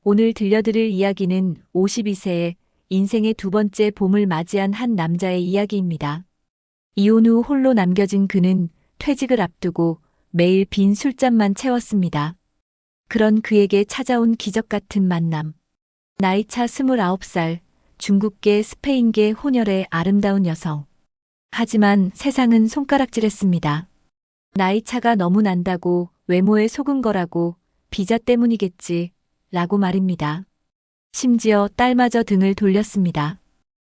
오늘 들려드릴 이야기는 52세의 인생의 두 번째 봄을 맞이한 한 남자의 이야기입니다. 이혼 후 홀로 남겨진 그는 퇴직을 앞두고 매일 빈 술잔만 채웠습니다. 그런 그에게 찾아온 기적 같은 만남. 나이차 29살, 중국계 스페인계 혼혈의 아름다운 여성. 하지만 세상은 손가락질했습니다. 나이차가 너무 난다고, 외모에 속은 거라고, 비자 때문이겠지 라고 말입니다. 심지어 딸마저 등을 돌렸습니다.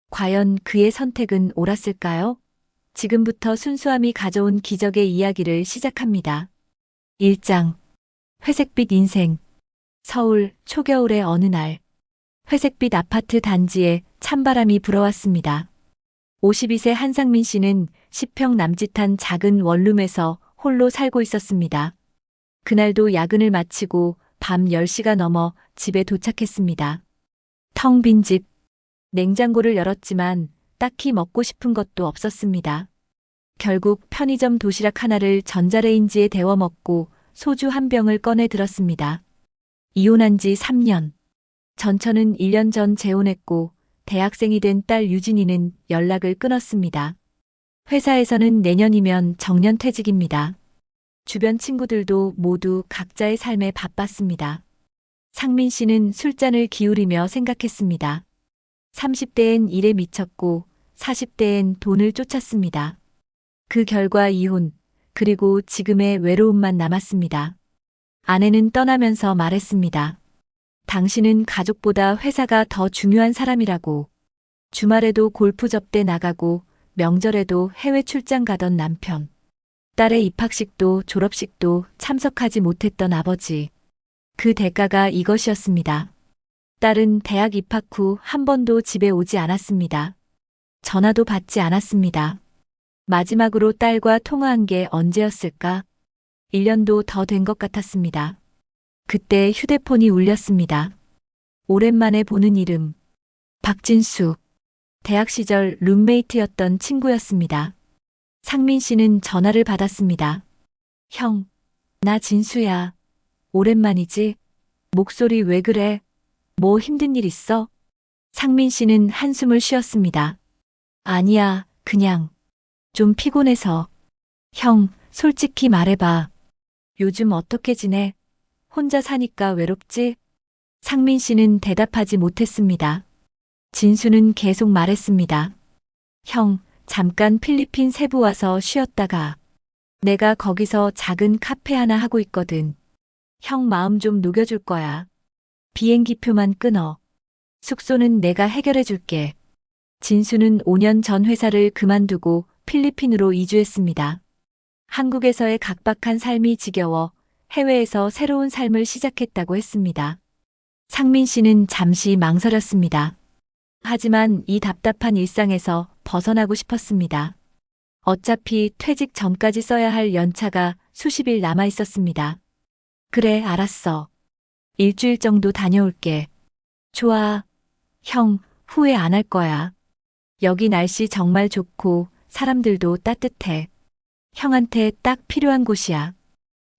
과연 그의 선택은 옳았을까요? 지금부터 순수함이 가져온 기적의 이야기를 시작합니다. 1장. 회색빛 인생. 서울 초겨울의 어느 날. 회색빛 아파트 단지에 찬바람이 불어왔습니다. 52세 한상민 씨는 10평 남짓한 작은 원룸에서 홀로 살고 있었습니다. 그날도 야근을 마치고 밤 10시가 넘어 집에 도착했습니다. 텅 빈 집. 냉장고를 열었지만 딱히 먹고 싶은 것도 없었습니다. 결국 편의점 도시락 하나를 전자레인지에 데워 먹고 소주 한 병을 꺼내 들었습니다. 이혼한 지 3년. 전처는 1년 전 재혼했고 대학생이 된 딸 유진이는 연락을 끊었습니다. 회사에서는 내년이면 정년퇴직입니다. 주변 친구들도 모두 각자의 삶에 바빴습니다. 상민 씨는 술잔을 기울이며 생각했습니다. 30대엔 일에 미쳤고 40대엔 돈을 쫓았습니다. 그 결과 이혼, 그리고 지금의 외로움만 남았습니다. 아내는 떠나면서 말했습니다. 당신은 가족보다 회사가 더 중요한 사람이라고. 주말에도 골프 접대 나가고 명절에도 해외 출장 가던 남편. 딸의 입학식도 졸업식도 참석하지 못했던 아버지. 그 대가가 이것이었습니다. 딸은 대학 입학 후 한 번도 집에 오지 않았습니다. 전화도 받지 않았습니다. 마지막으로 딸과 통화한 게 언제였을까? 1년도 더 된 것 같았습니다. 그때 휴대폰이 울렸습니다. 오랜만에 보는 이름. 박진수. 대학 시절 룸메이트였던 친구였습니다. 상민 씨는 전화를 받았습니다. 형, 나 진수야. 오랜만이지? 목소리 왜 그래? 뭐 힘든 일 있어? 상민 씨는 한숨을 쉬었습니다. 아니야, 그냥. 좀 피곤해서. 형, 솔직히 말해봐. 요즘 어떻게 지내? 혼자 사니까 외롭지? 상민 씨는 대답하지 못했습니다. 진수는 계속 말했습니다. 형, 잠깐 필리핀 세부 와서 쉬었다가. 내가 거기서 작은 카페 하나 하고 있거든. 형 마음 좀 녹여줄 거야. 비행기표만 끊어. 숙소는 내가 해결해 줄게. 진수는 5년 전 회사를 그만두고 필리핀으로 이주했습니다. 한국에서의 각박한 삶이 지겨워 해외에서 새로운 삶을 시작했다고 했습니다. 상민 씨는 잠시 망설였습니다. 하지만 이 답답한 일상에서 벗어나고 싶었습니다. 어차피 퇴직 전까지 써야 할 연차가 수십일 남아 있었습니다. 그래, 알았어. 일주일 정도 다녀올게. 좋아. 형, 후회 안 할 거야. 여기 날씨 정말 좋고 사람들도 따뜻해. 형한테 딱 필요한 곳이야.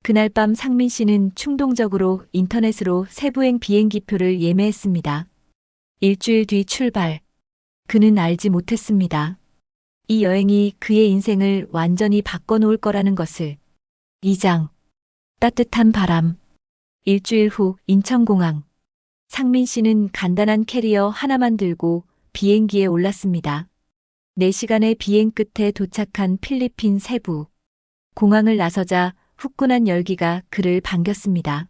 그날 밤 상민 씨는 충동적으로 인터넷으로 세부행 비행기표를 예매했습니다. 일주일 뒤 출발. 그는 알지 못했습니다. 이 여행이 그의 인생을 완전히 바꿔놓을 거라는 것을. 2장. 따뜻한 바람. 일주일 후 인천공항. 상민 씨는 간단한 캐리어 하나만 들고 비행기에 올랐습니다. 4시간의 비행 끝에 도착한 필리핀 세부. 공항을 나서자 후끈한 열기가 그를 반겼습니다.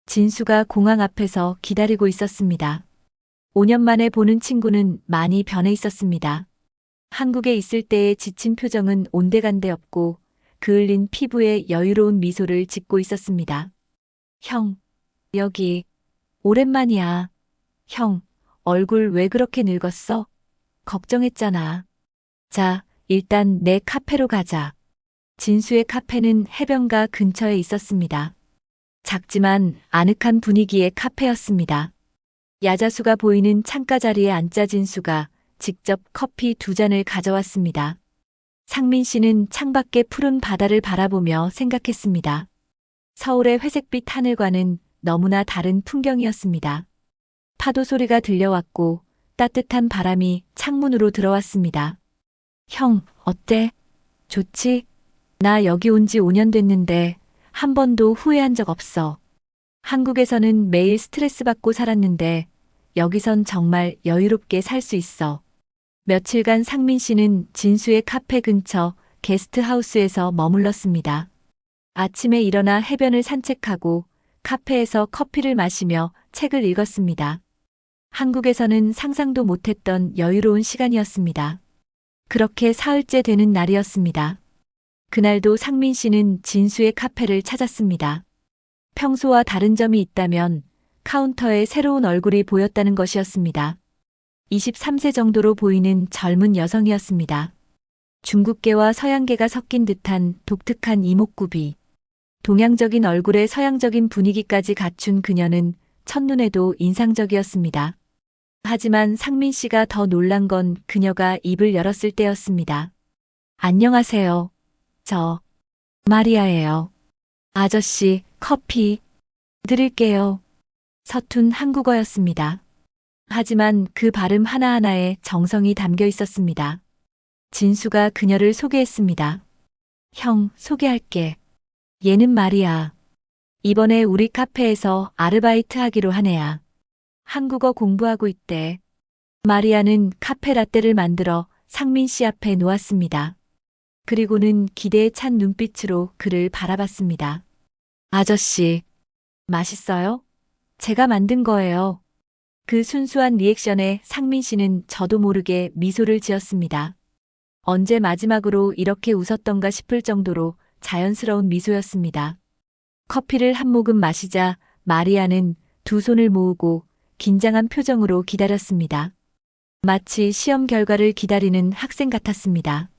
진수가 공항 앞에서 기다리고 있었습니다. 5년 만에 보는 친구는 많이 변해 있었습니다. 한국에 있을 때의 지친 표정은 온데간데 없고 그을린 피부에 여유로운 미소를 짓고 있었습니다. 형, 여기. 오랜만이야. 형, 얼굴 왜 그렇게 늙었어? 걱정했잖아. 자, 일단 내 카페로 가자. 진수의 카페는 해변가 근처에 있었습니다. 작지만 아늑한 분위기의 카페였습니다. 야자수가 보이는 창가 자리에 앉자 진수가 직접 커피 2잔을 가져왔습니다. 상민 씨는 창밖의 푸른 바다를 바라보며 생각했습니다. 서울의 회색빛 하늘과는 너무나 다른 풍경이었습니다. 파도 소리가 들려왔고 따뜻한 바람이 창문으로 들어왔습니다. 형, 어때? 좋지? 나 여기 온 지 5년 됐는데 한 번도 후회한 적 없어. 한국에서는 매일 스트레스 받고 살았는데 여기선 정말 여유롭게 살 수 있어. 며칠간 상민 씨는 진수의 카페 근처 게스트하우스에서 머물렀습니다. 아침에 일어나 해변을 산책하고 카페에서 커피를 마시며 책을 읽었습니다. 한국에서는 상상도 못했던 여유로운 시간이었습니다. 그렇게 사흘째 되는 날이었습니다. 그날도 상민 씨는 진수의 카페를 찾았습니다. 평소와 다른 점이 있다면 카운터에 새로운 얼굴이 보였다는 것이었습니다. 23세 정도로 보이는 젊은 여성이었습니다. 중국계와 서양계가 섞인 듯한 독특한 이목구비. 동양적인 얼굴에 서양적인 분위기까지 갖춘 그녀는 첫눈에도 인상적이었습니다. 하지만 상민 씨가 더 놀란 건 그녀가 입을 열었을 때였습니다. 안녕하세요. 저 마리아예요. 아저씨, 커피 드릴게요. 서툰 한국어였습니다. 하지만 그 발음 하나하나에 정성이 담겨 있었습니다. 진수가 그녀를 소개했습니다. 형, 소개할게. 얘는 마리아. 이번에 우리 카페에서 아르바이트 하기로 한 애야. 한국어 공부하고 있대. 마리아는 카페 라떼를 만들어 상민 씨 앞에 놓았습니다. 그리고는 기대에 찬 눈빛으로 그를 바라봤습니다. 아저씨, 맛있어요? 제가 만든 거예요. 그 순수한 리액션에 상민 씨는 저도 모르게 미소를 지었습니다. 언제 마지막으로 이렇게 웃었던가 싶을 정도로 자연스러운 미소였습니다. 커피를 한 모금 마시자 마리아는 두 손을 모으고 긴장한 표정으로 기다렸습니다. 마치 시험 결과를 기다리는 학생 같았습니다.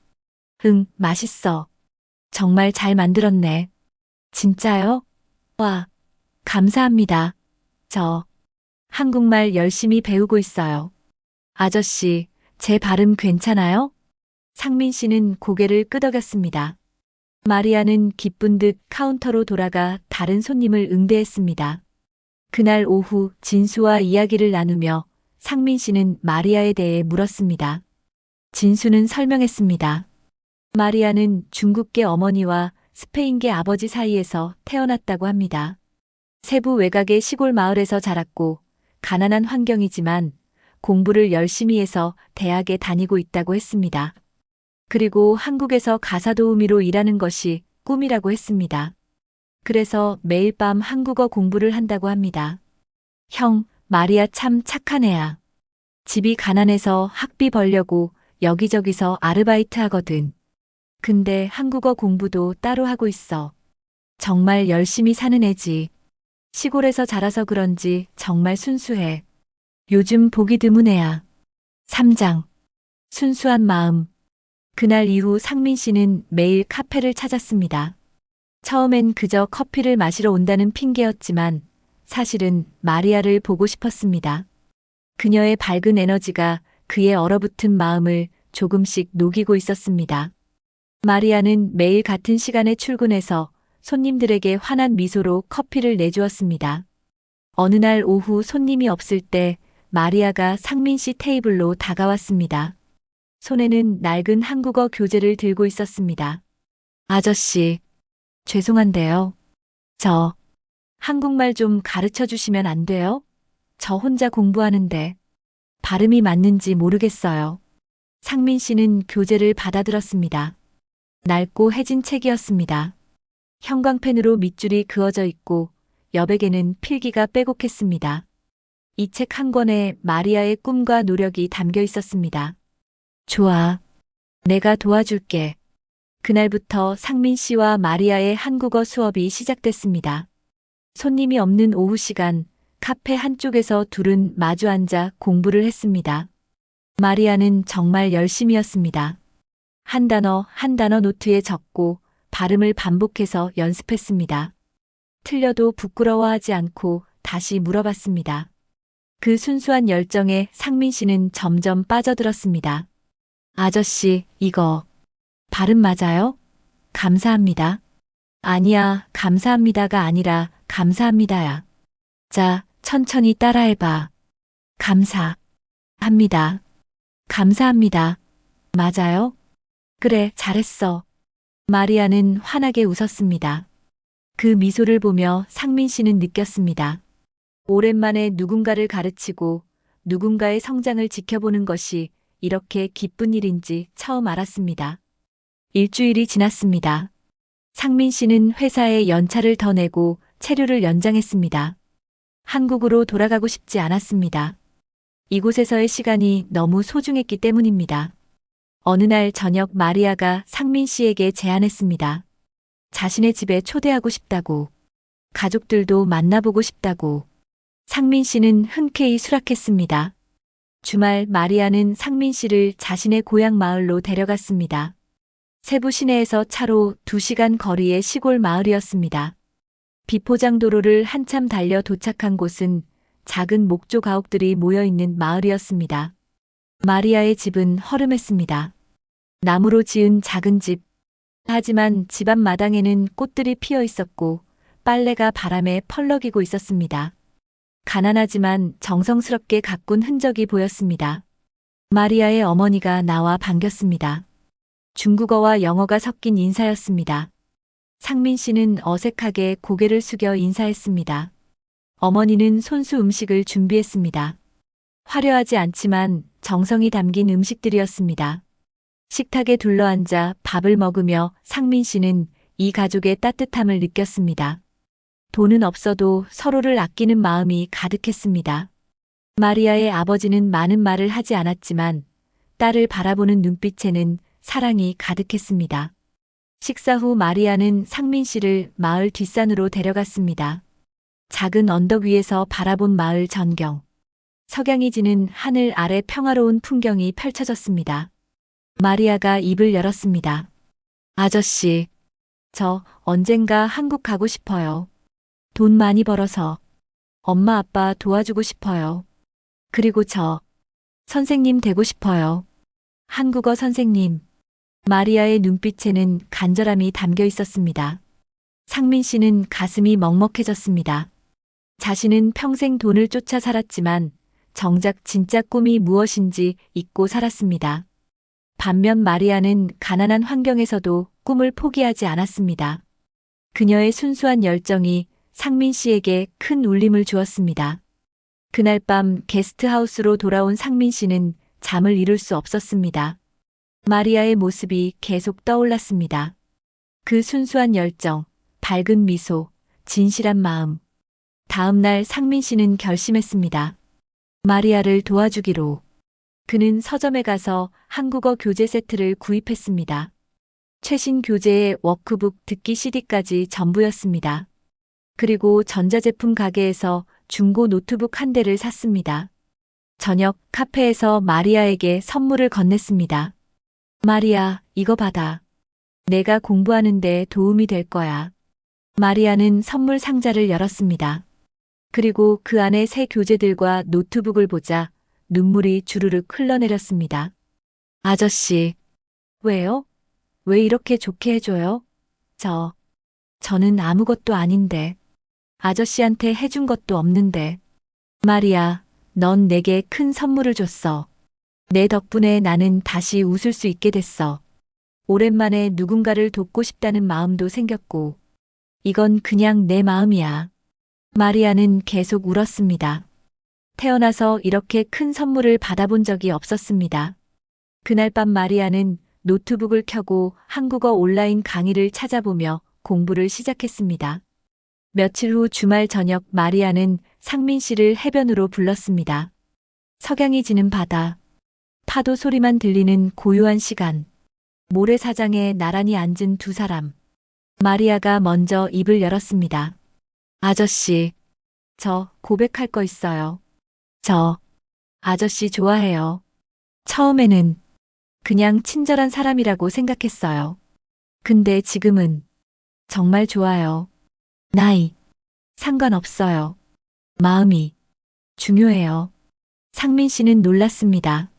응, 맛있어. 정말 잘 만들었네. 진짜요? 와, 감사합니다. 저 한국말 열심히 배우고 있어요. 아저씨, 제 발음 괜찮아요? 상민 씨는 고개를 끄덕였습니다. 마리아는 기쁜 듯 카운터로 돌아가 다른 손님을 응대했습니다. 그날 오후 진수와 이야기를 나누며 상민 씨는 마리아에 대해 물었습니다. 진수는 설명했습니다. 마리아는 중국계 어머니와 스페인계 아버지 사이에서 태어났다고 합니다. 세부 외곽의 시골 마을에서 자랐고 가난한 환경이지만 공부를 열심히 해서 대학에 다니고 있다고 했습니다. 그리고 한국에서 가사 도우미로 일하는 것이 꿈이라고 했습니다. 그래서 매일 밤 한국어 공부를 한다고 합니다. 형, 마리아 참 착한 애야. 집이 가난해서 학비 벌려고 여기저기서 아르바이트 하거든. 근데 한국어 공부도 따로 하고 있어. 정말 열심히 사는 애지. 시골에서 자라서 그런지 정말 순수해. 요즘 보기 드문 애야. 3장. 순수한 마음. 그날 이후 상민 씨는 매일 카페를 찾았습니다. 처음엔 그저 커피를 마시러 온다는 핑계였지만 사실은 마리아를 보고 싶었습니다. 그녀의 밝은 에너지가 그의 얼어붙은 마음을 조금씩 녹이고 있었습니다. 마리아는 매일 같은 시간에 출근해서 손님들에게 환한 미소로 커피를 내주었습니다. 어느 날 오후 손님이 없을 때 마리아가 상민 씨 테이블로 다가왔습니다. 손에는 낡은 한국어 교재를 들고 있었습니다. 아저씨, 죄송한데요. 저 한국말 좀 가르쳐 주시면 안 돼요? 저 혼자 공부하는데 발음이 맞는지 모르겠어요. 상민 씨는 교재를 받아들었습니다. 낡고 해진 책이었습니다. 형광펜으로 밑줄이 그어져 있고 여백에는 필기가 빼곡했습니다. 이 책 한 권에 마리아의 꿈과 노력이 담겨 있었습니다. 좋아. 내가 도와줄게. 그날부터 상민 씨와 마리아의 한국어 수업이 시작됐습니다. 손님이 없는 오후 시간, 카페 한쪽에서 둘은 마주 앉아 공부를 했습니다. 마리아는 정말 열심이었습니다. 한 단어 한 단어 노트에 적고 발음을 반복해서 연습했습니다. 틀려도 부끄러워하지 않고 다시 물어봤습니다. 그 순수한 열정에 상민 씨는 점점 빠져들었습니다. 아저씨, 이거 발음 맞아요? 감사합니다. 아니야, 감사합니다가 아니라 감사합니다야. 자, 천천히 따라해봐. 감사합니다. 감사합니다. 맞아요? 그래, 잘했어. 마리아는 환하게 웃었습니다. 그 미소를 보며 상민 씨는 느꼈습니다. 오랜만에 누군가를 가르치고 누군가의 성장을 지켜보는 것이 이렇게 기쁜 일인지 처음 알았습니다. 일주일이 지났습니다. 상민 씨는 회사에 연차를 더 내고 체류를 연장했습니다. 한국으로 돌아가고 싶지 않았습니다. 이곳에서의 시간이 너무 소중했기 때문입니다. 어느 날 저녁 마리아가 상민 씨에게 제안했습니다. 자신의 집에 초대하고 싶다고, 가족들도 만나보고 싶다고. 상민 씨는 흔쾌히 수락했습니다. 주말 마리아는 상민 씨를 자신의 고향 마을로 데려갔습니다. 세부 시내에서 차로 2시간 거리의 시골 마을이었습니다. 비포장 도로를 한참 달려 도착한 곳은 작은 목조 가옥들이 모여있는 마을이었습니다. 마리아의 집은 허름했습니다. 나무로 지은 작은 집. 하지만 집 앞 마당에는 꽃들이 피어 있었고 빨래가 바람에 펄럭이고 있었습니다. 가난하지만 정성스럽게 가꾼 흔적이 보였습니다. 마리아의 어머니가 나와 반겼습니다. 중국어와 영어가 섞인 인사였습니다. 상민 씨는 어색하게 고개를 숙여 인사했습니다. 어머니는 손수 음식을 준비했습니다. 화려하지 않지만 정성이 담긴 음식들이었습니다. 식탁에 둘러앉아 밥을 먹으며 상민 씨는 이 가족의 따뜻함을 느꼈습니다. 돈은 없어도 서로를 아끼는 마음이 가득했습니다. 마리아의 아버지는 많은 말을 하지 않았지만 딸을 바라보는 눈빛에는 사랑이 가득했습니다. 식사 후 마리아는 상민 씨를 마을 뒷산으로 데려갔습니다. 작은 언덕 위에서 바라본 마을 전경. 석양이 지는 하늘 아래 평화로운 풍경이 펼쳐졌습니다. 마리아가 입을 열었습니다. 아저씨, 저 언젠가 한국 가고 싶어요. 돈 많이 벌어서 엄마 아빠 도와주고 싶어요. 그리고 저 선생님 되고 싶어요. 한국어 선생님. 마리아의 눈빛에는 간절함이 담겨 있었습니다. 상민 씨는 가슴이 먹먹해졌습니다. 자신은 평생 돈을 쫓아 살았지만 정작 진짜 꿈이 무엇인지 잊고 살았습니다. 반면 마리아는 가난한 환경에서도 꿈을 포기하지 않았습니다. 그녀의 순수한 열정이 상민 씨에게 큰 울림을 주었습니다. 그날 밤 게스트하우스로 돌아온 상민 씨는 잠을 이룰 수 없었습니다. 마리아의 모습이 계속 떠올랐습니다. 그 순수한 열정, 밝은 미소, 진실한 마음. 다음 날 상민 씨는 결심했습니다. 마리아를 도와주기로. 그는 서점에 가서 한국어 교재 세트를 구입했습니다. 최신 교재에 워크북, 듣기 CD까지 전부였습니다. 그리고 전자제품 가게에서 중고 노트북 한 대를 샀습니다. 저녁 카페에서 마리아에게 선물을 건넸습니다. 마리아, 이거 받아. 내가 공부하는데 도움이 될 거야. 마리아는 선물 상자를 열었습니다. 그리고 그 안에 새 교재들과 노트북을 보자 눈물이 주르륵 흘러내렸습니다. 아저씨, 왜요? 왜 이렇게 좋게 해줘요? 저는 아무것도 아닌데. 아저씨한테 해준 것도 없는데. 마리아, 넌 내게 큰 선물을 줬어. 내 덕분에 나는 다시 웃을 수 있게 됐어. 오랜만에 누군가를 돕고 싶다는 마음도 생겼고. 이건 그냥 내 마음이야. 마리아는 계속 울었습니다. 태어나서 이렇게 큰 선물을 받아본 적이 없었습니다. 그날 밤 마리아는 노트북을 켜고 한국어 온라인 강의를 찾아보며 공부를 시작했습니다. 며칠 후 주말 저녁 마리아는 상민 씨를 해변으로 불렀습니다. 석양이 지는 바다, 파도 소리만 들리는 고요한 시간, 모래사장에 나란히 앉은 두 사람. 마리아가 먼저 입을 열었습니다. 아저씨, 저 고백할 거 있어요. 저 아저씨 좋아해요. 처음에는 그냥 친절한 사람이라고 생각했어요. 근데 지금은 정말 좋아요. 나이 상관없어요. 마음이 중요해요. 상민 씨는 놀랐습니다.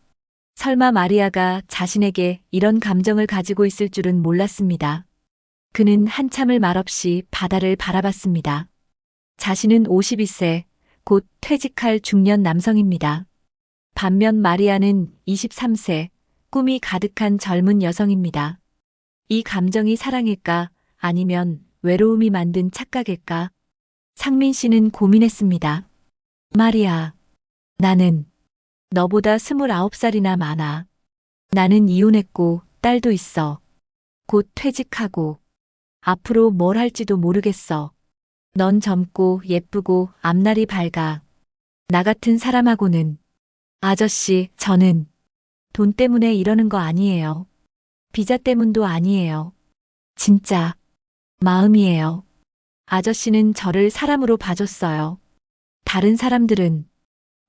설마 마리아가 자신에게 이런 감정을 가지고 있을 줄은 몰랐습니다. 그는 한참을 말없이 바다를 바라봤습니다. 자신은 52세, 곧 퇴직할 중년 남성입니다. 반면 마리아는 23세, 꿈이 가득한 젊은 여성입니다. 이 감정이 사랑일까 아니면 외로움이 만든 착각일까? 상민 씨는 고민했습니다. 마리아, 나는 너보다 29살이나 많아. 나는 이혼했고 딸도 있어. 곧 퇴직하고 앞으로 뭘 할지도 모르겠어. 넌 젊고 예쁘고 앞날이 밝아. 나 같은 사람하고는. 아저씨, 저는 돈 때문에 이러는 거 아니에요. 비자 때문도 아니에요. 진짜 마음이에요. 아저씨는 저를 사람으로 봐줬어요. 다른 사람들은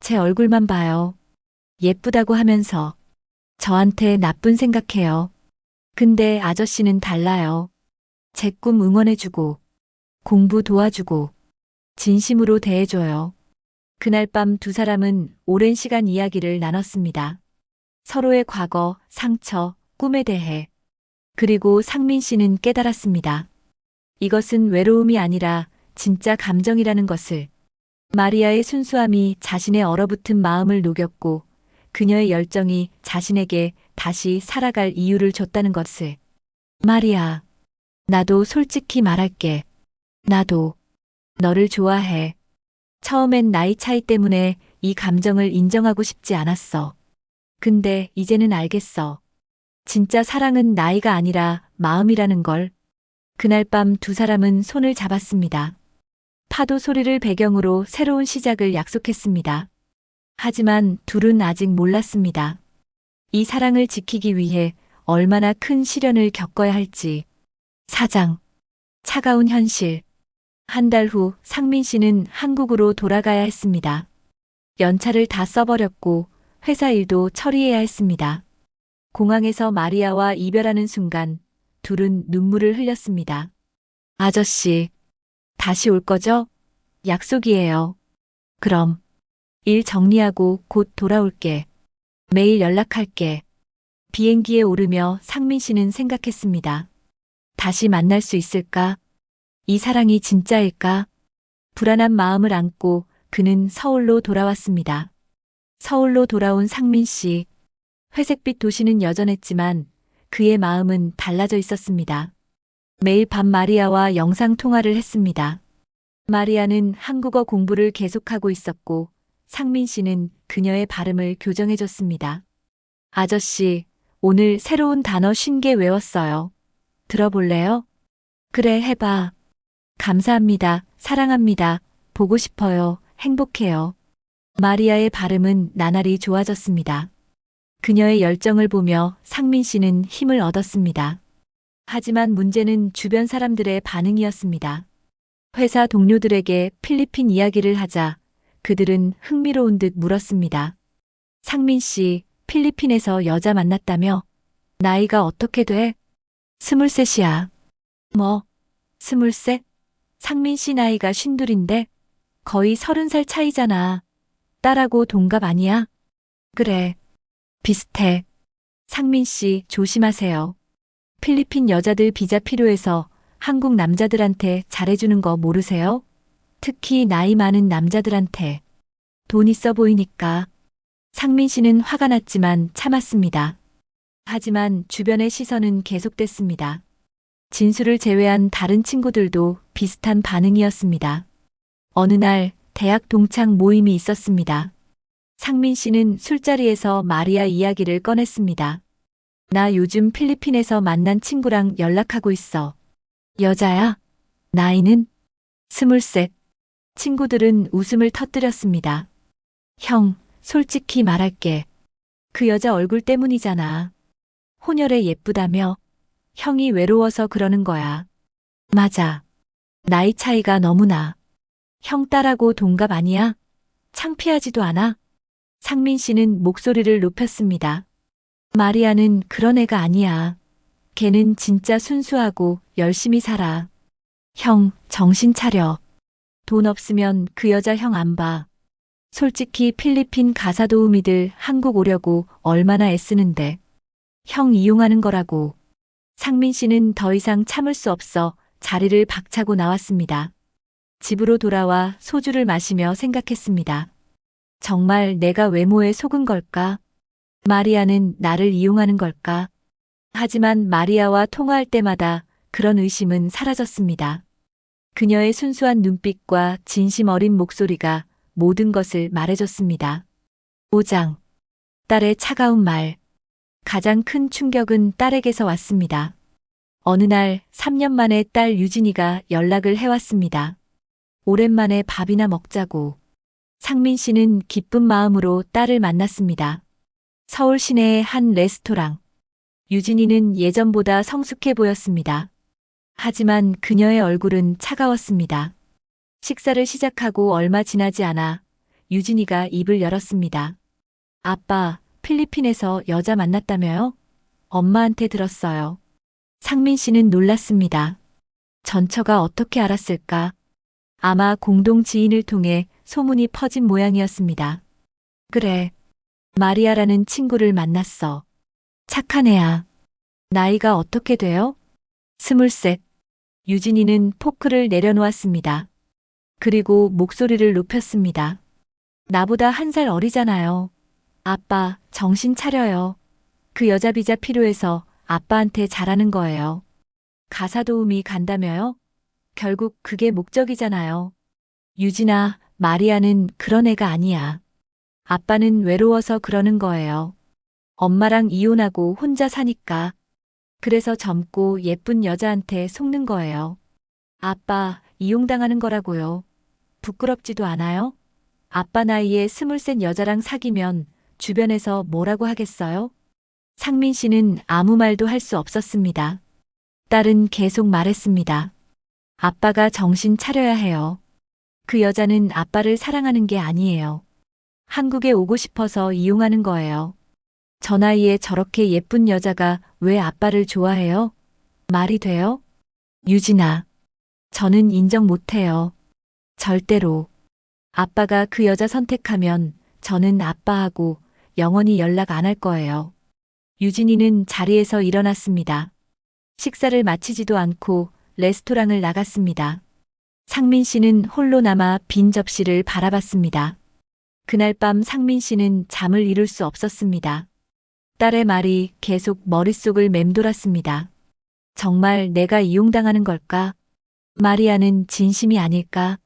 제 얼굴만 봐요. 예쁘다고 하면서 저한테 나쁜 생각해요. 근데 아저씨는 달라요. 제 꿈 응원해주고 공부 도와주고 진심으로 대해줘요. 그날 밤 두 사람은 오랜 시간 이야기를 나눴습니다. 서로의 과거, 상처, 꿈에 대해. 그리고 상민 씨는 깨달았습니다. 이것은 외로움이 아니라 진짜 감정이라는 것을. 마리아의 순수함이 자신의 얼어붙은 마음을 녹였고 그녀의 열정이 자신에게 다시 살아갈 이유를 줬다는 것을. 마리아, 나도 솔직히 말할게. 나도 너를 좋아해. 처음엔 나이 차이 때문에 이 감정을 인정하고 싶지 않았어. 근데 이제는 알겠어. 진짜 사랑은 나이가 아니라 마음이라는 걸. 그날 밤 두 사람은 손을 잡았습니다. 파도 소리를 배경으로 새로운 시작을 약속했습니다. 하지만 둘은 아직 몰랐습니다. 이 사랑을 지키기 위해 얼마나 큰 시련을 겪어야 할지. 사장. 차가운 현실. 한 달 후 상민 씨는 한국으로 돌아가야 했습니다. 연차를 다 써버렸고 회사 일도 처리해야 했습니다. 공항에서 마리아와 이별하는 순간 둘은 눈물을 흘렸습니다. 아저씨, 다시 올 거죠? 약속이에요. 그럼 일 정리하고 곧 돌아올게. 매일 연락할게. 비행기에 오르며 상민 씨는 생각했습니다. 다시 만날 수 있을까? 이 사랑이 진짜일까? 불안한 마음을 안고 그는 서울로 돌아왔습니다. 서울로 돌아온 상민 씨. 회색빛 도시는 여전했지만 그의 마음은 달라져 있었습니다. 매일 밤 마리아와 영상 통화를 했습니다. 마리아는 한국어 공부를 계속하고 있었고 상민 씨는 그녀의 발음을 교정해줬습니다. 아저씨, 오늘 새로운 단어 50개 외웠어요. 들어볼래요? 그래, 해봐. 감사합니다. 사랑합니다. 보고 싶어요. 행복해요. 마리아의 발음은 나날이 좋아졌습니다. 그녀의 열정을 보며 상민 씨는 힘을 얻었습니다. 하지만 문제는 주변 사람들의 반응이었습니다. 회사 동료들에게 필리핀 이야기를 하자 그들은 흥미로운 듯 물었습니다. 상민 씨, 필리핀에서 여자 만났다며? 나이가 어떻게 돼? 23이야. 뭐? 23? 상민 씨 나이가 52인데? 거의 30살 차이잖아. 딸하고 동갑 아니야? 그래. 비슷해. 상민 씨, 조심하세요. 필리핀 여자들 비자 필요해서 한국 남자들한테 잘해주는 거 모르세요? 특히 나이 많은 남자들한테. 돈 있어 보이니까. 상민 씨는 화가 났지만 참았습니다. 하지만 주변의 시선은 계속됐습니다. 진수를 제외한 다른 친구들도 비슷한 반응이었습니다. 어느 날 대학 동창 모임이 있었습니다. 상민 씨는 술자리에서 마리아 이야기를 꺼냈습니다. 나 요즘 필리핀에서 만난 친구랑 연락하고 있어. 여자야? 나이는? 23. 친구들은 웃음을 터뜨렸습니다. 형, 솔직히 말할게. 그 여자 얼굴 때문이잖아. 혼혈에 예쁘다며? 형이 외로워서 그러는 거야. 맞아. 나이 차이가 너무나. 형 딸하고 동갑 아니야? 창피하지도 않아? 상민 씨는 목소리를 높였습니다. 마리아는 그런 애가 아니야. 걔는 진짜 순수하고 열심히 살아. 형, 정신 차려. 돈 없으면 그 여자 형 안 봐. 솔직히 필리핀 가사 도우미들 한국 오려고 얼마나 애쓰는데. 형 이용하는 거라고. 상민 씨는 더 이상 참을 수 없어 자리를 박차고 나왔습니다. 집으로 돌아와 소주를 마시며 생각했습니다. 정말 내가 외모에 속은 걸까? 마리아는 나를 이용하는 걸까? 하지만 마리아와 통화할 때마다 그런 의심은 사라졌습니다. 그녀의 순수한 눈빛과 진심 어린 목소리가 모든 것을 말해줬습니다. 5장. 딸의 차가운 말. 가장 큰 충격은 딸에게서 왔습니다. 어느 날 3년 만에 딸 유진이가 연락을 해왔습니다. 오랜만에 밥이나 먹자고. 상민 씨는 기쁜 마음으로 딸을 만났습니다. 서울 시내의 한 레스토랑. 유진이는 예전보다 성숙해 보였습니다. 하지만 그녀의 얼굴은 차가웠습니다. 식사를 시작하고 얼마 지나지 않아 유진이가 입을 열었습니다. 아빠, 필리핀에서 여자 만났다며요? 엄마한테 들었어요. 상민 씨는 놀랐습니다. 전처가 어떻게 알았을까? 아마 공동 지인을 통해 소문이 퍼진 모양이었습니다. 그래. 마리아라는 친구를 만났어. 착한 애야. 나이가 어떻게 돼요? 23. 유진이는 포크를 내려놓았습니다. 그리고 목소리를 높였습니다. 나보다 1살 어리잖아요. 아빠, 정신 차려요. 그 여자 비자 필요해서 아빠한테 잘하는 거예요. 가사 도우미 간다며요? 결국 그게 목적이잖아요. 유진아, 마리아는 그런 애가 아니야. 아빠는 외로워서 그러는 거예요. 엄마랑 이혼하고 혼자 사니까. 그래서 젊고 예쁜 여자한테 속는 거예요. 아빠, 이용당하는 거라고요. 부끄럽지도 않아요? 아빠 나이에 23 여자랑 사귀면 주변에서 뭐라고 하겠어요? 상민 씨는 아무 말도 할 수 없었습니다. 딸은 계속 말했습니다. 아빠가 정신 차려야 해요. 그 여자는 아빠를 사랑하는 게 아니에요. 한국에 오고 싶어서 이용하는 거예요. 저 나이에 저렇게 예쁜 여자가 왜 아빠를 좋아해요? 말이 돼요? 유진아, 저는 인정 못해요. 절대로. 아빠가 그 여자 선택하면 저는 아빠하고 영원히 연락 안 할 거예요. 유진이는 자리에서 일어났습니다. 식사를 마치지도 않고 레스토랑을 나갔습니다. 상민 씨는 홀로 남아 빈 접시를 바라봤습니다. 그날 밤 상민 씨는 잠을 이룰 수 없었습니다. 딸의 말이 계속 머릿속을 맴돌았습니다. 정말 내가 이용당하는 걸까? 마리아는 진심이 아닐까?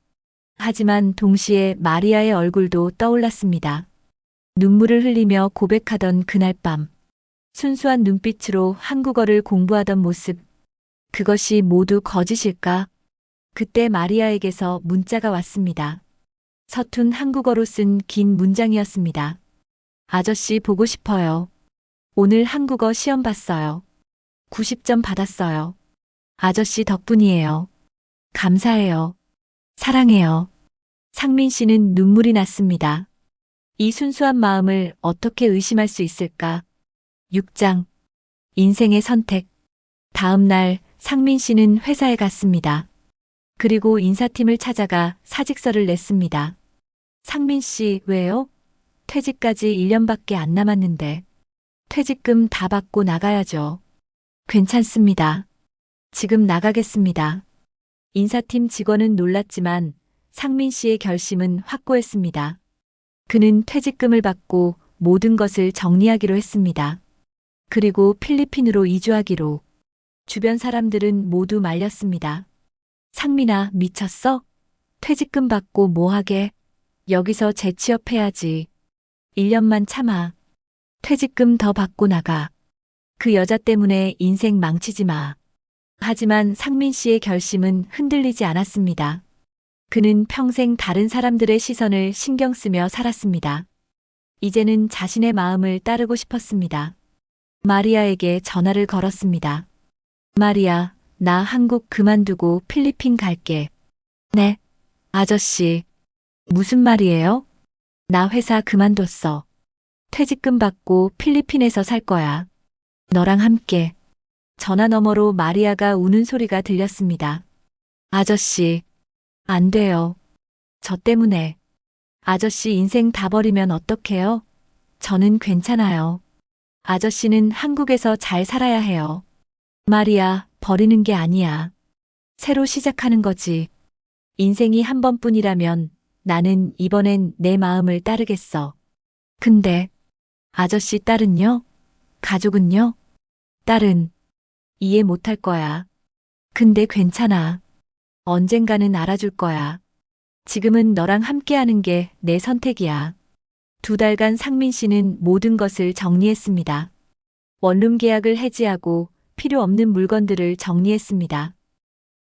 하지만 동시에 마리아의 얼굴도 떠올랐습니다. 눈물을 흘리며 고백하던 그날 밤. 순수한 눈빛으로 한국어를 공부하던 모습. 그것이 모두 거짓일까? 그때 마리아에게서 문자가 왔습니다. 서툰 한국어로 쓴 긴 문장이었습니다. 아저씨 보고 싶어요. 오늘 한국어 시험 봤어요. 90점 받았어요. 아저씨 덕분이에요. 감사해요. 사랑해요. 상민 씨는 눈물이 났습니다. 이 순수한 마음을 어떻게 의심할 수 있을까? 6장. 인생의 선택. 다음 날 상민 씨는 회사에 갔습니다. 그리고 인사팀을 찾아가 사직서를 냈습니다. 상민 씨, 왜요? 퇴직까지 1년밖에 안 남았는데. 퇴직금 다 받고 나가야죠. 괜찮습니다. 지금 나가겠습니다. 인사팀 직원은 놀랐지만 상민 씨의 결심은 확고했습니다. 그는 퇴직금을 받고 모든 것을 정리하기로 했습니다. 그리고 필리핀으로 이주하기로. 주변 사람들은 모두 말렸습니다. 상민아, 미쳤어? 퇴직금 받고 뭐 하게? 여기서 재취업해야지. 1년만 참아. 퇴직금 더 받고 나가. 그 여자 때문에 인생 망치지 마. 하지만 상민 씨의 결심은 흔들리지 않았습니다. 그는 평생 다른 사람들의 시선을 신경 쓰며 살았습니다. 이제는 자신의 마음을 따르고 싶었습니다. 마리아에게 전화를 걸었습니다. 마리아, 나 한국 그만두고 필리핀 갈게. 네? 아저씨. 무슨 말이에요? 나 회사 그만뒀어. 퇴직금 받고 필리핀에서 살 거야. 너랑 함께. 전화 너머로 마리아가 우는 소리가 들렸습니다. 아저씨. 안 돼요. 저 때문에. 아저씨 인생 다 버리면 어떡해요? 저는 괜찮아요. 아저씨는 한국에서 잘 살아야 해요. 마리아, 버리는 게 아니야. 새로 시작하는 거지. 인생이 한 번뿐이라면 나는 이번엔 내 마음을 따르겠어. 근데 아저씨 딸은요? 가족은요? 딸은 이해 못할 거야. 근데 괜찮아. 언젠가는 알아줄 거야. 지금은 너랑 함께하는 게 내 선택이야. 2달간 상민 씨는 모든 것을 정리했습니다. 원룸 계약을 해지하고 필요 없는 물건들을 정리했습니다.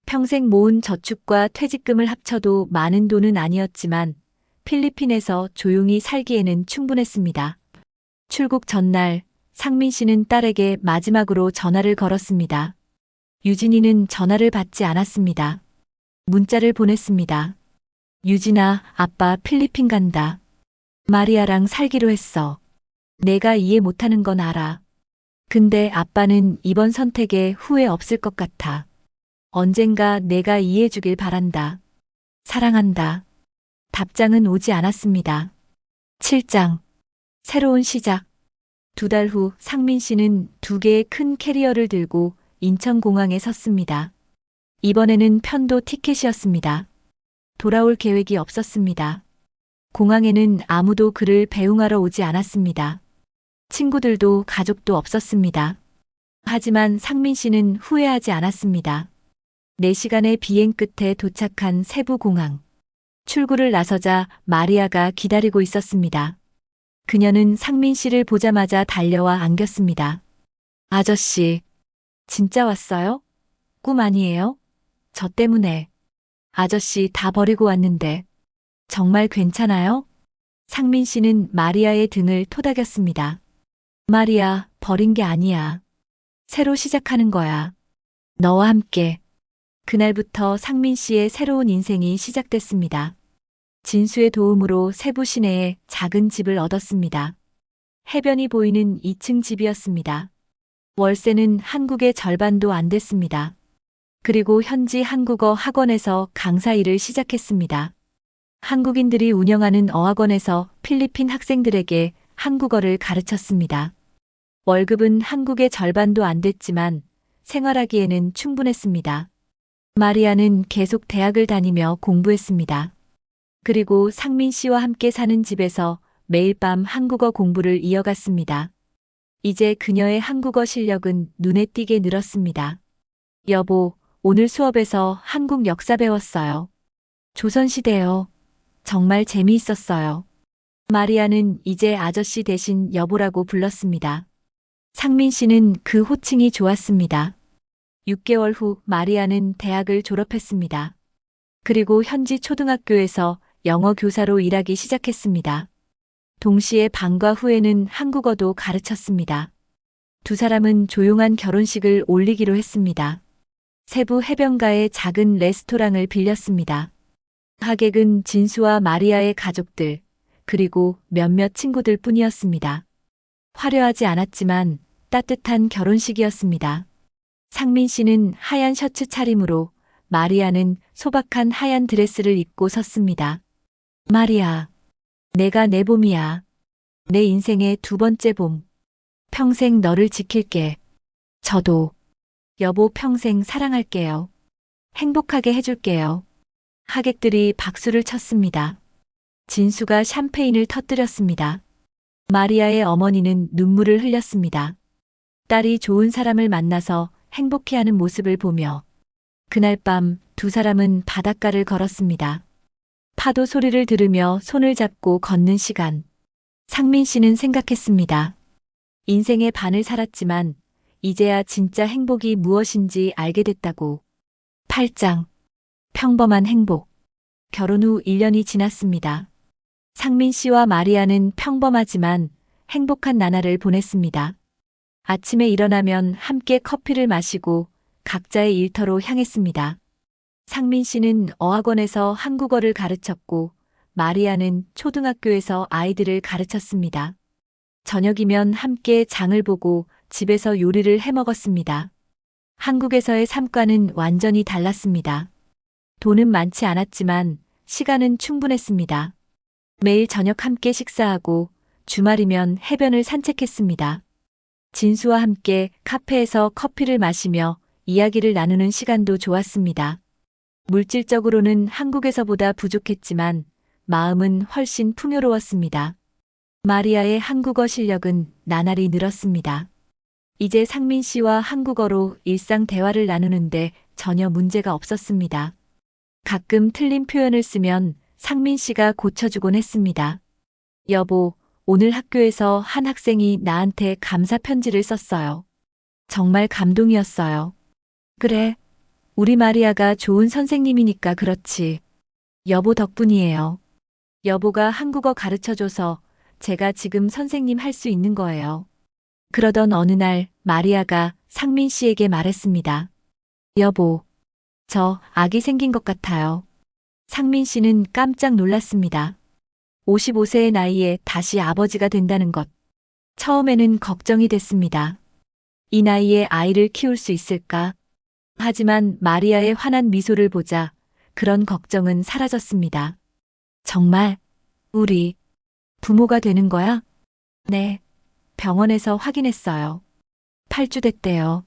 평생 모은 저축과 퇴직금을 합쳐도 많은 돈은 아니었지만 필리핀에서 조용히 살기에는 충분했습니다. 출국 전날 상민 씨는 딸에게 마지막으로 전화를 걸었습니다. 유진이는 전화를 받지 않았습니다. 문자를 보냈습니다. 유진아, 아빠 필리핀 간다. 마리아랑 살기로 했어. 내가 이해 못하는 건 알아. 근데 아빠는 이번 선택에 후회 없을 것 같아. 언젠가 내가 이해해 주길 바란다. 사랑한다. 답장은 오지 않았습니다. 7장. 새로운 시작. 2달 후 상민 씨는 2개의 큰 캐리어를 들고 인천공항에 섰습니다. 이번에는 편도 티켓이었습니다. 돌아올 계획이 없었습니다. 공항에는 아무도 그를 배웅하러 오지 않았습니다. 친구들도 가족도 없었습니다. 하지만 상민 씨는 후회하지 않았습니다. 4시간의 비행 끝에 도착한 세부공항. 출구를 나서자 마리아가 기다리고 있었습니다. 그녀는 상민 씨를 보자마자 달려와 안겼습니다. 아저씨, 진짜 왔어요? 꿈 아니에요? 저 때문에. 아저씨 다 버리고 왔는데. 정말 괜찮아요? 상민 씨는 마리아의 등을 토닥였습니다. 마리아, 버린 게 아니야. 새로 시작하는 거야. 너와 함께. 그날부터 상민 씨의 새로운 인생이 시작됐습니다. 진수의 도움으로 세부 시내에 작은 집을 얻었습니다. 해변이 보이는 2층 집이었습니다. 월세는 한국의 절반도 안 됐습니다. 그리고 현지 한국어 학원에서 강사 일을 시작했습니다. 한국인들이 운영하는 어학원에서 필리핀 학생들에게 한국어를 가르쳤습니다. 월급은 한국의 절반도 안 됐지만 생활하기에는 충분했습니다. 마리아는 계속 대학을 다니며 공부했습니다. 그리고 상민 씨와 함께 사는 집에서 매일 밤 한국어 공부를 이어갔습니다. 이제 그녀의 한국어 실력은 눈에 띄게 늘었습니다. 여보, 오늘 수업에서 한국 역사 배웠어요. 조선시대요. 정말 재미있었어요. 마리아는 이제 아저씨 대신 여보라고 불렀습니다. 상민 씨는 그 호칭이 좋았습니다. 6개월 후 마리아는 대학을 졸업했습니다. 그리고 현지 초등학교에서 영어 교사로 일하기 시작했습니다. 동시에 방과 후에는 한국어도 가르쳤습니다. 2사람은 조용한 결혼식을 올리기로 했습니다. 세부 해변가에 작은 레스토랑을 빌렸습니다. 하객은 진수와 마리아의 가족들, 그리고 몇몇 친구들 뿐이었습니다. 화려하지 않았지만 따뜻한 결혼식이었습니다. 상민 씨는 하얀 셔츠 차림으로, 마리아는 소박한 하얀 드레스를 입고 섰습니다. 마리아, 내가 내 봄이야. 내 인생의 2번째 봄. 평생 너를 지킬게. 저도. 여보 평생 사랑할게요. 행복하게 해줄게요. 하객들이 박수를 쳤습니다. 진수가 샴페인을 터뜨렸습니다. 마리아의 어머니는 눈물을 흘렸습니다. 딸이 좋은 사람을 만나서 행복해하는 모습을 보며 그날 밤 2사람은 바닷가를 걸었습니다. 파도 소리를 들으며 손을 잡고 걷는 시간. 상민 씨는 생각했습니다. 인생의 반을 살았지만 이제야 진짜 행복이 무엇인지 알게 됐다고. 8장. 평범한 행복. 결혼 후 1년이 지났습니다. 상민 씨와 마리아는 평범하지만 행복한 나날을 보냈습니다. 아침에 일어나면 함께 커피를 마시고 각자의 일터로 향했습니다. 상민 씨는 어학원에서 한국어를 가르쳤고 마리아는 초등학교에서 아이들을 가르쳤습니다. 저녁이면 함께 장을 보고 집에서 요리를 해 먹었습니다. 한국에서의 삶과는 완전히 달랐습니다. 돈은 많지 않았지만 시간은 충분했습니다. 매일 저녁 함께 식사하고 주말이면 해변을 산책했습니다. 진수와 함께 카페에서 커피를 마시며 이야기를 나누는 시간도 좋았습니다. 물질적으로는 한국에서보다 부족했지만 마음은 훨씬 풍요로웠습니다. 마리아의 한국어 실력은 나날이 늘었습니다. 이제 상민 씨와 한국어로 일상 대화를 나누는데 전혀 문제가 없었습니다. 가끔 틀린 표현을 쓰면 상민 씨가 고쳐주곤 했습니다. 여보, 오늘 학교에서 한 학생이 나한테 감사 편지를 썼어요. 정말 감동이었어요. 그래, 우리 마리아가 좋은 선생님이니까 그렇지. 여보 덕분이에요. 여보가 한국어 가르쳐줘서 제가 지금 선생님 할 수 있는 거예요. 그러던 어느 날 마리아가 상민 씨에게 말했습니다. 여보, 저 아기 생긴 것 같아요. 상민 씨는 깜짝 놀랐습니다. 55세의 나이에 다시 아버지가 된다는 것. 처음에는 걱정이 됐습니다. 이 나이에 아이를 키울 수 있을까? 하지만 마리아의 환한 미소를 보자 그런 걱정은 사라졌습니다. 정말 우리 부모가 되는 거야? 네. 병원에서 확인했어요. 8주 됐대요.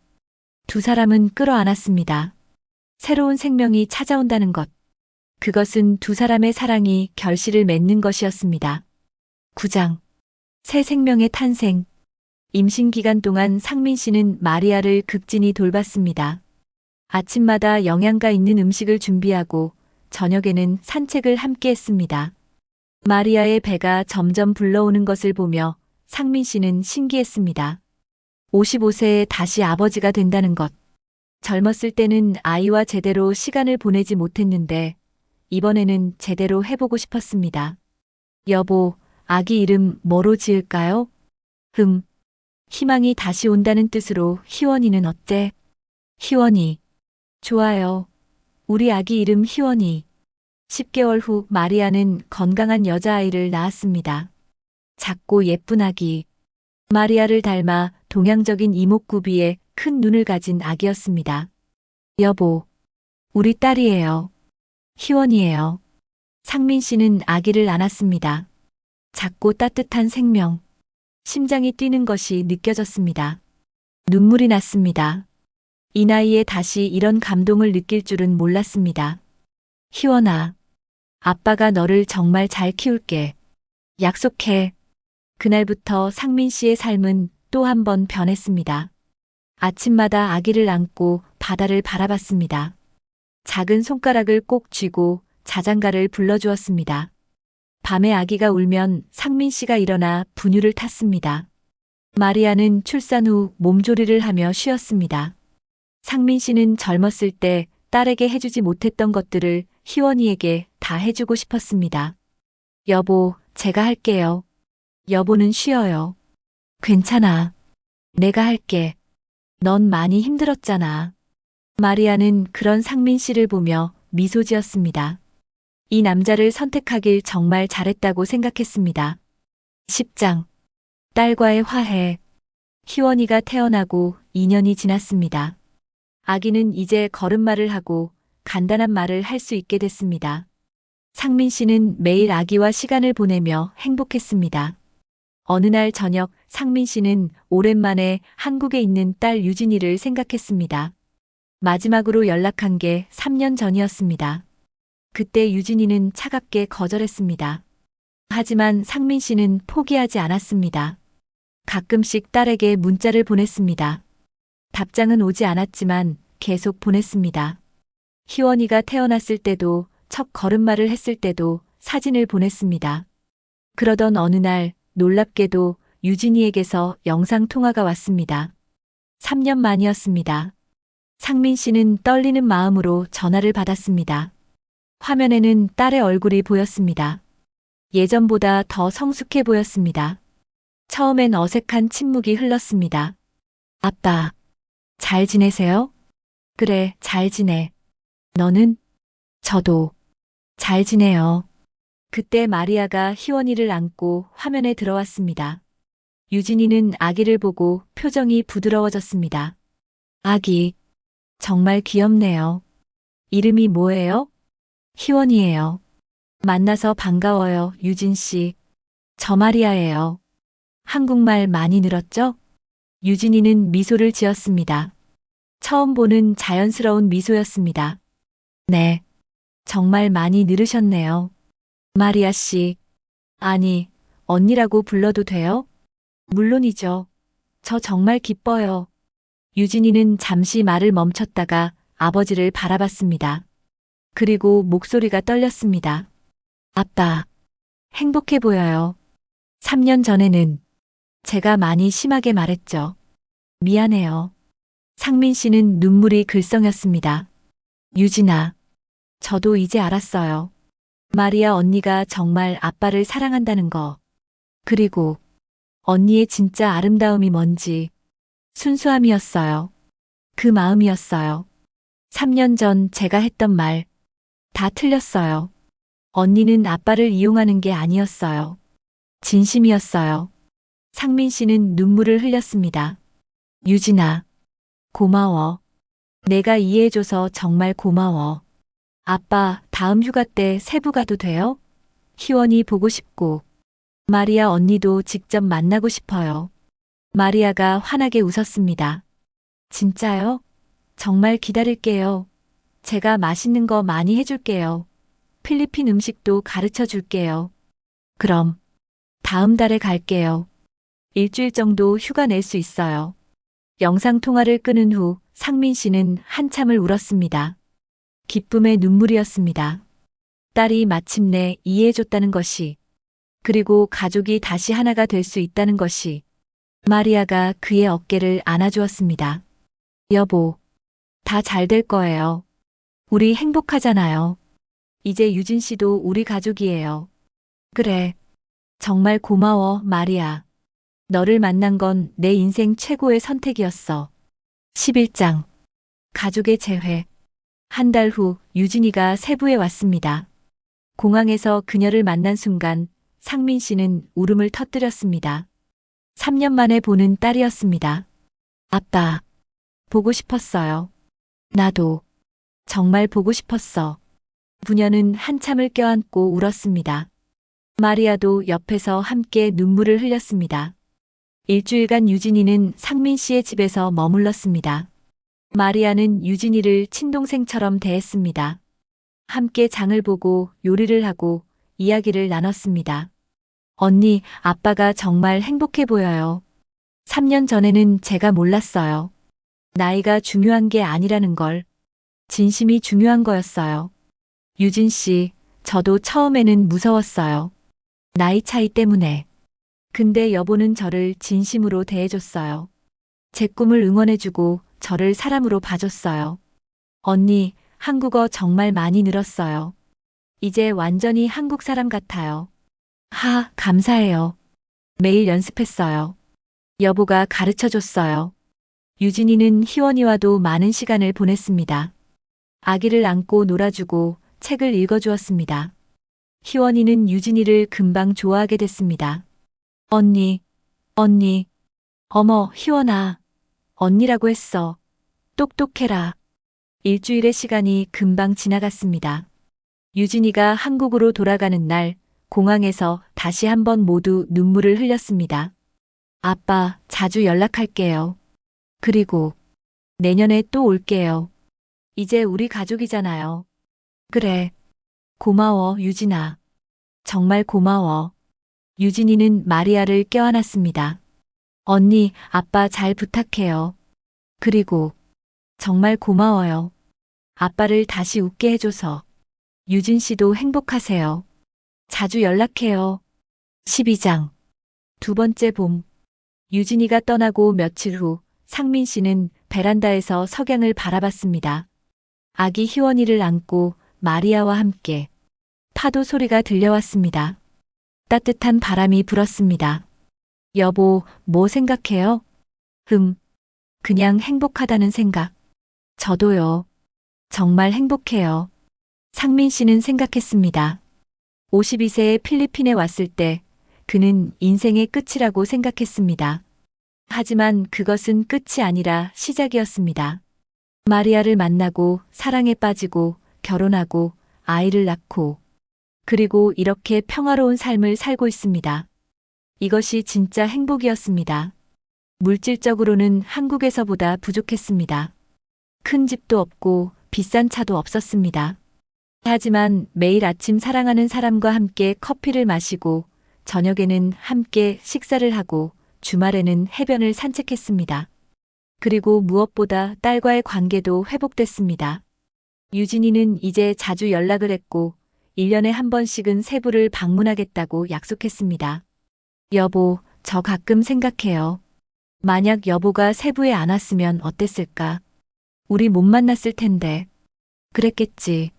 두 사람은 끌어안았습니다. 새로운 생명이 찾아온다는 것. 그것은 두 사람의 사랑이 결실을 맺는 것이었습니다. 9장. 새 생명의 탄생. 임신 기간 동안 상민 씨는 마리아를 극진히 돌봤습니다. 아침마다 영양가 있는 음식을 준비하고 저녁에는 산책을 함께 했습니다. 마리아의 배가 점점 불러오는 것을 보며 상민 씨는 신기했습니다. 55세에 다시 아버지가 된다는 것. 젊었을 때는 아이와 제대로 시간을 보내지 못했는데 이번에는 제대로 해보고 싶었습니다. 여보, 아기 이름 뭐로 지을까요? 희망이 다시 온다는 뜻으로 희원이는 어때? 희원이. 좋아요. 우리 아기 이름 희원이. 10개월 후 마리아는 건강한 여자아이를 낳았습니다. 작고 예쁜 아기. 마리아를 닮아 동양적인 이목구비에 큰 눈을 가진 아기였습니다. 여보, 우리 딸이에요. 희원이에요. 상민 씨는 아기를 안았습니다. 작고 따뜻한 생명. 심장이 뛰는 것이 느껴졌습니다. 눈물이 났습니다. 이 나이에 다시 이런 감동을 느낄 줄은 몰랐습니다. 희원아, 아빠가 너를 정말 잘 키울게. 약속해. 그날부터 상민 씨의 삶은 또 한 번 변했습니다. 아침마다 아기를 안고 바다를 바라봤습니다. 작은 손가락을 꼭 쥐고 자장가를 불러주었습니다. 밤에 아기가 울면 상민 씨가 일어나 분유를 탔습니다. 마리아는 출산 후 몸조리를 하며 쉬었습니다. 상민 씨는 젊었을 때 딸에게 해주지 못했던 것들을 희원이에게 다 해주고 싶었습니다. 여보, 제가 할게요. 여보는 쉬어요. 괜찮아. 내가 할게. 넌 많이 힘들었잖아. 마리아는 그런 상민 씨를 보며 미소 지었습니다. 이 남자를 선택하길 정말 잘했다고 생각했습니다. 10장. 딸과의 화해. 희원이가 태어나고 2년이 지났습니다. 아기는 이제 걸음마를 하고 간단한 말을 할 수 있게 됐습니다. 상민 씨는 매일 아기와 시간을 보내며 행복했습니다. 어느 날 저녁 상민 씨는 오랜만에 한국에 있는 딸 유진이를 생각했습니다. 마지막으로 연락한 게 3년 전이었습니다. 그때 유진이는 차갑게 거절했습니다. 하지만 상민 씨는 포기하지 않았습니다. 가끔씩 딸에게 문자를 보냈습니다. 답장은 오지 않았지만 계속 보냈습니다. 희원이가 태어났을 때도 첫 걸음마를 했을 때도 사진을 보냈습니다. 그러던 어느 날 놀랍게도 유진이에게서 영상통화가 왔습니다. 3년 만이었습니다. 상민 씨는 떨리는 마음으로 전화를 받았습니다. 화면에는 딸의 얼굴이 보였습니다. 예전보다 더 성숙해 보였습니다. 처음엔 어색한 침묵이 흘렀습니다. 아빠, 잘 지내세요? 그래, 잘 지내. 너는? 저도 잘 지내요. 그때 마리아가 희원이를 안고 화면에 들어왔습니다. 유진이는 아기를 보고 표정이 부드러워졌습니다. 아기, 정말 귀엽네요. 이름이 뭐예요? 희원이에요. 만나서 반가워요, 유진 씨. 저 마리아예요. 한국말 많이 늘었죠? 유진이는 미소를 지었습니다. 처음 보는 자연스러운 미소였습니다. 네, 정말 많이 늘으셨네요. 마리아 씨. 아니, 언니라고 불러도 돼요? 물론이죠. 저 정말 기뻐요. 유진이는 잠시 말을 멈췄다가 아버지를 바라봤습니다. 그리고 목소리가 떨렸습니다. 아빠, 행복해 보여요. 3년 전에는 제가 많이 심하게 말했죠. 미안해요. 상민 씨는 눈물이 글썽였습니다. 유진아, 저도 이제 알았어요. 마리아 언니가 정말 아빠를 사랑한다는 거. 그리고 언니의 진짜 아름다움이 뭔지 순수함이었어요. 그 마음이었어요. 3년 전 제가 했던 말 다 틀렸어요. 언니는 아빠를 이용하는 게 아니었어요. 진심이었어요. 상민 씨는 눈물을 흘렸습니다. 유진아, 고마워. 내가 이해해줘서 정말 고마워. 아빠, 다음 휴가 때 세부 가도 돼요? 희원이 보고 싶고, 마리아 언니도 직접 만나고 싶어요. 마리아가 환하게 웃었습니다. 진짜요? 정말 기다릴게요. 제가 맛있는 거 많이 해줄게요. 필리핀 음식도 가르쳐 줄게요. 그럼, 다음 달에 갈게요. 일주일 정도 휴가 낼 수 있어요. 영상통화를 끊은 후 상민 씨는 한참을 울었습니다. 기쁨의 눈물이었습니다. 딸이 마침내 이해해줬다는 것이, 그리고 가족이 다시 하나가 될 수 있다는 것이, 마리아가 그의 어깨를 안아주었습니다. 여보, 다 잘 될 거예요. 우리 행복하잖아요. 이제 유진 씨도 우리 가족이에요. 그래. 정말 고마워, 마리아. 너를 만난 건 내 인생 최고의 선택이었어. 11장. 가족의 재회. 한 달 후 유진이가 세부에 왔습니다. 공항에서 그녀를 만난 순간 상민 씨는 울음을 터뜨렸습니다. 3년 만에 보는 딸이었습니다. 아빠, 보고 싶었어요. 나도. 정말 보고 싶었어. 부녀는 한참을 껴안고 울었습니다. 마리아도 옆에서 함께 눈물을 흘렸습니다. 일주일간 유진이는 상민 씨의 집에서 머물렀습니다. 마리아는 유진이를 친동생처럼 대했습니다. 함께 장을 보고 요리를 하고 이야기를 나눴습니다. 언니, 아빠가 정말 행복해 보여요. 3년 전에는 제가 몰랐어요. 나이가 중요한 게 아니라는 걸. 진심이 중요한 거였어요. 유진 씨, 저도 처음에는 무서웠어요. 나이 차이 때문에. 근데 여보는 저를 진심으로 대해줬어요. 제 꿈을 응원해주고 저를 사람으로 봐줬어요. 언니, 한국어 정말 많이 늘었어요. 이제 완전히 한국 사람 같아요. 감사해요. 매일 연습했어요. 여보가 가르쳐줬어요. 유진이는 희원이와도 많은 시간을 보냈습니다. 아기를 안고 놀아주고 책을 읽어주었습니다. 희원이는 유진이를 금방 좋아하게 됐습니다. 언니, 언니, 어머, 희원아, 언니라고 했어. 똑똑해라. 일주일의 시간이 금방 지나갔습니다. 유진이가 한국으로 돌아가는 날, 공항에서 다시 한번 모두 눈물을 흘렸습니다. 아빠, 자주 연락할게요. 그리고 내년에 또 올게요. 이제 우리 가족이잖아요. 그래. 고마워, 유진아. 정말 고마워. 유진이는 마리아를 껴안았습니다. 언니, 아빠 잘 부탁해요. 그리고 정말 고마워요. 아빠를 다시 웃게 해줘서. 유진 씨도 행복하세요. 자주 연락해요. 12장. 두 번째 봄. 유진이가 떠나고 며칠 후 상민 씨는 베란다에서 석양을 바라봤습니다. 아기 희원이를 안고 마리아와 함께 파도 소리가 들려왔습니다. 따뜻한 바람이 불었습니다. 여보, 뭐 생각해요? 그냥 행복하다는 생각. 저도요. 정말 행복해요. 상민 씨는 생각했습니다. 52세에 필리핀에 왔을 때 그는 인생의 끝이라고 생각했습니다. 하지만 그것은 끝이 아니라 시작이었습니다. 마리아를 만나고 사랑에 빠지고 결혼하고 아이를 낳고 그리고 이렇게 평화로운 삶을 살고 있습니다. 이것이 진짜 행복이었습니다. 물질적으로는 한국에서보다 부족했습니다. 큰 집도 없고 비싼 차도 없었습니다. 하지만 매일 아침 사랑하는 사람과 함께 커피를 마시고 저녁에는 함께 식사를 하고 주말에는 해변을 산책했습니다. 그리고 무엇보다 딸과의 관계도 회복됐습니다. 유진이는 이제 자주 연락을 했고 1년에 한 번씩은 세부를 방문하겠다고 약속했습니다. 여보, 저 가끔 생각해요. 만약 여보가 세부에 안 왔으면 어땠을까? 우리 못 만났을 텐데. 그랬겠지.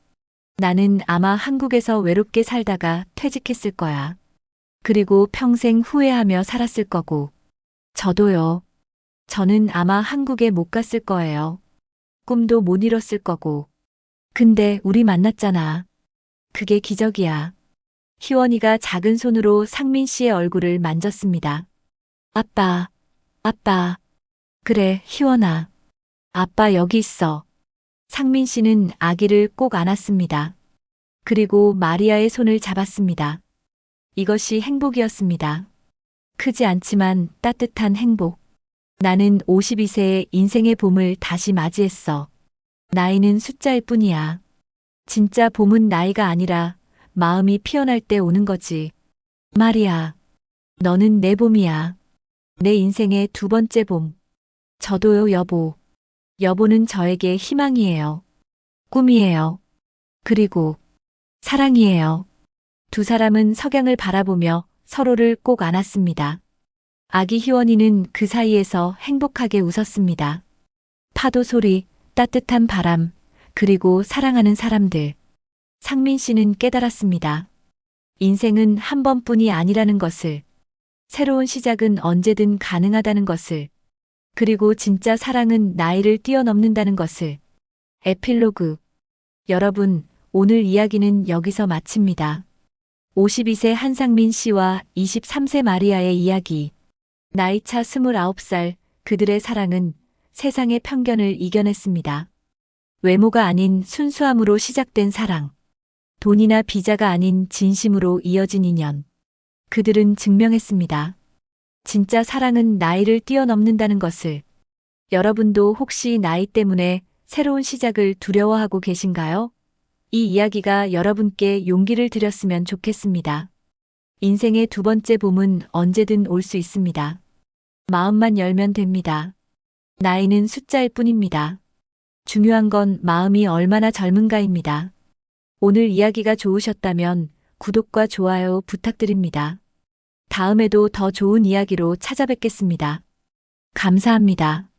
나는 아마 한국에서 외롭게 살다가 퇴직했을 거야. 그리고 평생 후회하며 살았을 거고. 저도요. 저는 아마 한국에 못 갔을 거예요. 꿈도 못 이뤘을 거고. 근데 우리 만났잖아. 그게 기적이야. 희원이가 작은 손으로 상민 씨의 얼굴을 만졌습니다. 아빠, 아빠. 그래, 희원아. 아빠 여기 있어. 상민 씨는 아기를 꼭 안았습니다. 그리고 마리아의 손을 잡았습니다. 이것이 행복이었습니다. 크지 않지만 따뜻한 행복. 나는 52세의 인생의 봄을 다시 맞이했어. 나이는 숫자일 뿐이야. 진짜 봄은 나이가 아니라 마음이 피어날 때 오는 거지. 마리아, 너는 내 봄이야. 내 인생의 두 번째 봄. 저도요, 여보. 여보는 저에게 희망이에요. 꿈이에요. 그리고 사랑이에요. 두 사람은 석양을 바라보며 서로를 꼭 안았습니다. 아기 희원이는 그 사이에서 행복하게 웃었습니다. 파도 소리, 따뜻한 바람, 그리고 사랑하는 사람들. 상민 씨는 깨달았습니다. 인생은 한 번뿐이 아니라는 것을. 새로운 시작은 언제든 가능하다는 것을. 그리고 진짜 사랑은 나이를 뛰어넘는다는 것을. 에필로그. 여러분, 오늘 이야기는 여기서 마칩니다. 52세 한상민 씨와 23세 마리아의 이야기. 나이차 29살, 그들의 사랑은 세상의 편견을 이겨냈습니다. 외모가 아닌 순수함으로 시작된 사랑. 돈이나 비자가 아닌 진심으로 이어진 인연. 그들은 증명했습니다. 진짜 사랑은 나이를 뛰어넘는다는 것을. 여러분도 혹시 나이 때문에 새로운 시작을 두려워하고 계신가요? 이 이야기가 여러분께 용기를 드렸으면 좋겠습니다. 인생의 두 번째 봄은 언제든 올 수 있습니다. 마음만 열면 됩니다. 나이는 숫자일 뿐입니다. 중요한 건 마음이 얼마나 젊은가입니다. 오늘 이야기가 좋으셨다면 구독과 좋아요 부탁드립니다. 다음에도 더 좋은 이야기로 찾아뵙겠습니다. 감사합니다.